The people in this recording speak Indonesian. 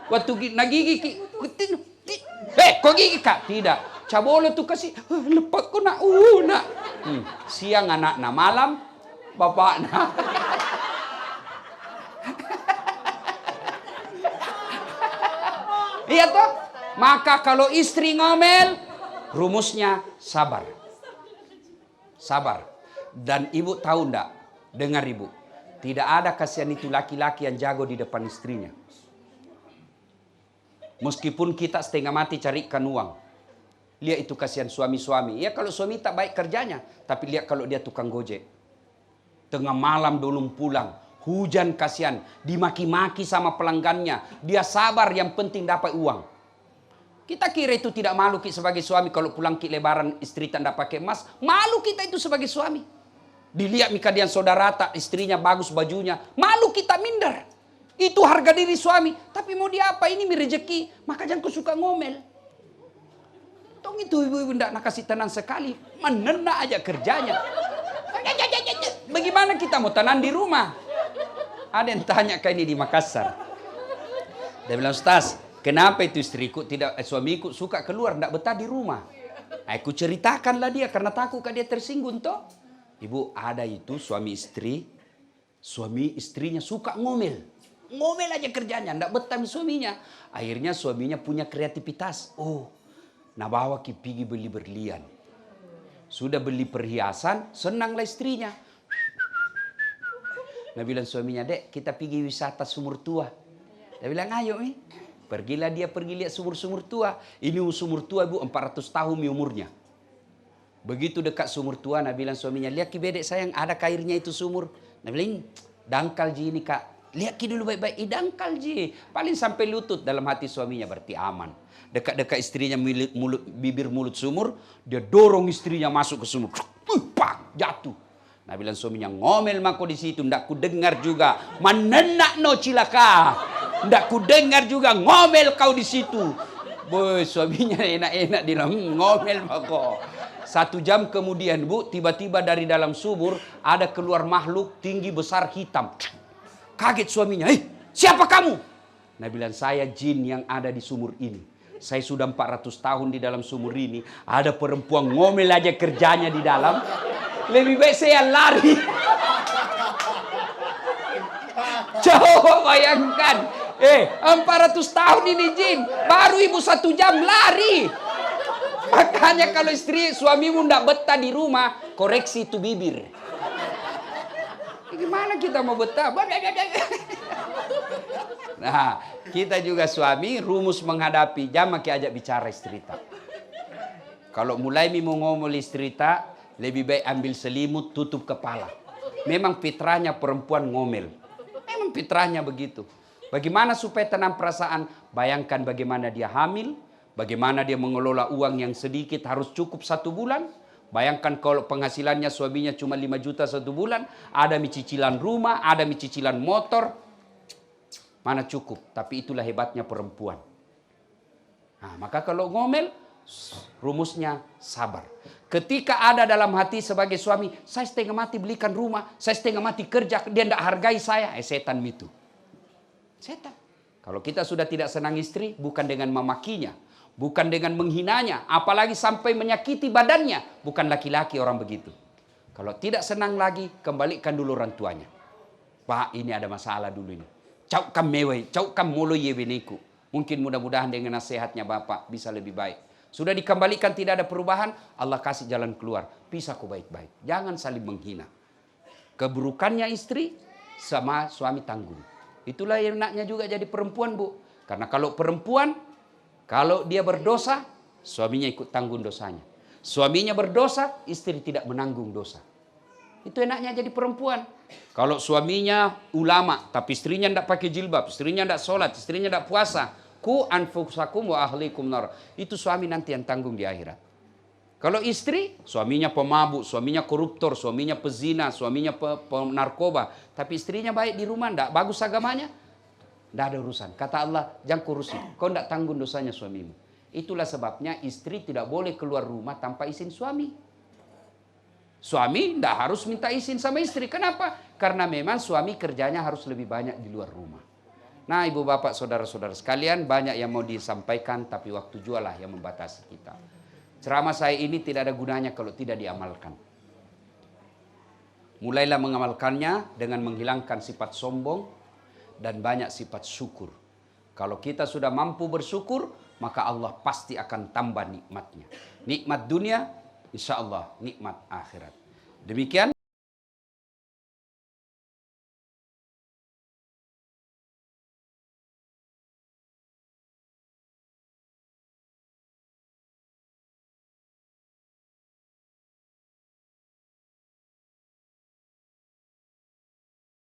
Waktu nagigi ki, kok gigi kak? Tidak. Cabolo tuh kasih, lepas ko na una. Siang anak na, malam bapak na. Iya toh? Maka kalau istri ngomel, rumusnya sabar. Sabar. Dan ibu tahu ndak? Dengar ibu. Tidak ada kasihan itu laki-laki yang jago di depan istrinya. Meskipun kita setengah mati carikan uang. Lihat itu kasihan suami-suami. Ya kalau suami tak baik kerjanya. Tapi lihat kalau dia tukang gojek. Tengah malam belum pulang. Hujan kasihan. Dimaki-maki sama pelanggannya. Dia sabar yang penting dapat uang. Kita kira itu tidak malu kita sebagai suami. Kalau pulang ke lebaran istri tak pakai emas. Malu kita itu sebagai suami. Dilihat mikadian saudara tak istrinya bagus bajunya. Malu kita minder. Itu harga diri suami. Tapi mau dia apa? Ini rezeki. Maka jangan kau suka ngomel. Tong itu ibu-ibu tidak nak kasih tenang sekali. Menena aja kerjanya. Bagaimana kita mau tenang di rumah? Ada yang tanya kayak ini di Makassar. Dia bilang, Ustaz, kenapa itu istriku tidak, suamiku suka keluar, tidak betah di rumah? Aku ceritakanlah dia karena takut dia tersinggung toh. Ibu, ada itu suami istrinya suka ngomel. Ngomel aja kerjanya, ndak betah suaminya. Akhirnya suaminya punya kreativitas. Oh, nah bawa pergi beli berlian. Sudah beli perhiasan, senanglah istrinya. Nah bilang suaminya, Dek, kita pergi wisata sumur tua. Dia bilang, ayo nih. Pergilah dia pergi lihat sumur-sumur tua. Ini sumur tua ibu, 400 tahun umurnya. Begitu dekat sumur tua, nah bilang suaminya, lihat ki bedek sayang, ada airnya itu sumur. Nah bilang, dangkal ji ini kak. Lihat ki dulu baik-baik, dangkal ji. Paling sampai lutut dalam hati suaminya, berarti aman. Dekat-dekat istrinya bibir mulut sumur, dia dorong istrinya masuk ke sumur. Pak, jatuh. Nah bilang suaminya, ngomel mako di situ, ndak ku dengar juga. Manenak no cilaka. Ndak ku dengar juga ngomel kau di situ. Boy, suaminya enak-enak bilang, ngomel mako. 1 jam kemudian bu, tiba-tiba dari dalam sumur ada keluar makhluk tinggi besar hitam. Kaget suaminya, siapa kamu? Nah bilang, saya jin yang ada di sumur ini. Saya sudah 400 tahun di dalam sumur ini. Ada perempuan ngomel aja kerjanya di dalam. Lebih baik saya lari. Coba bayangkan. 400 tahun ini jin. Baru ibu 1 jam lari. Makanya kalau istri suamimu ndak betah di rumah, koreksi itu bibir. Gimana kita mau betah? Nah, kita juga suami rumus menghadapi jangan ajak bicara istri tak. Kalau mulai mau ngomong istri tak, lebih baik ambil selimut tutup kepala. Memang fitrahnya perempuan ngomel. Memang fitrahnya begitu. Bagaimana supaya tenang perasaan? Bayangkan bagaimana dia hamil, bagaimana dia mengelola uang yang sedikit harus cukup 1 bulan. Bayangkan kalau penghasilannya suaminya cuma 5 juta 1 bulan, ada cicilan rumah, ada cicilan motor, mana cukup. Tapi itulah hebatnya perempuan. Nah, maka kalau ngomel, rumusnya sabar. Ketika ada dalam hati sebagai suami, saya setengah mati belikan rumah, saya setengah mati kerja, dia tidak hargai saya, setan itu. Setan. Kalau kita sudah tidak senang istri, bukan dengan memakinya, bukan dengan menghinanya, apalagi sampai menyakiti badannya. Bukan laki-laki orang begitu. Kalau tidak senang lagi, kembalikan dulu orang tuanya. Pak, ini ada masalah dulu ini. Caukan mewah, caukan mulu yebeniku. Mungkin mudah-mudahan dengan nasihatnya Bapak bisa lebih baik. Sudah dikembalikan tidak ada perubahan, Allah kasih jalan keluar. Pisah kau baik-baik. Jangan saling menghina. Keburukannya istri sama suami tanggung. Itulah yang enaknya juga jadi perempuan, Bu. Karena kalau perempuan, kalau dia berdosa, suaminya ikut tanggung dosanya. Suaminya berdosa, istri tidak menanggung dosa. Itu enaknya jadi perempuan. Kalau suaminya ulama, tapi istrinya tidak pakai jilbab, istrinya tidak sholat, istrinya tidak puasa, ku anfusakum wa ahlikum nar. Itu suami nanti yang tanggung di akhirat. Kalau istri, suaminya pemabuk, suaminya koruptor, suaminya pezina, suaminya penarkoba, tapi istrinya baik di rumah, tidak bagus agamanya, tidak ada urusan. Kata Allah, jangan kurusi, kau tidak tanggung dosanya suamimu. Itulah sebabnya istri tidak boleh keluar rumah tanpa izin suami. Suami tidak harus minta izin sama istri. Kenapa? Karena memang suami kerjanya harus lebih banyak di luar rumah. Nah, ibu bapak, saudara-saudara sekalian, banyak yang mau disampaikan, tapi waktu jualah yang membatasi kita. Ceramah saya ini tidak ada gunanya kalau tidak diamalkan. Mulailah mengamalkannya dengan menghilangkan sifat sombong dan banyak sifat syukur. Kalau kita sudah mampu bersyukur, maka Allah pasti akan tambah nikmatnya. Nikmat dunia, insya Allah nikmat akhirat. Demikian.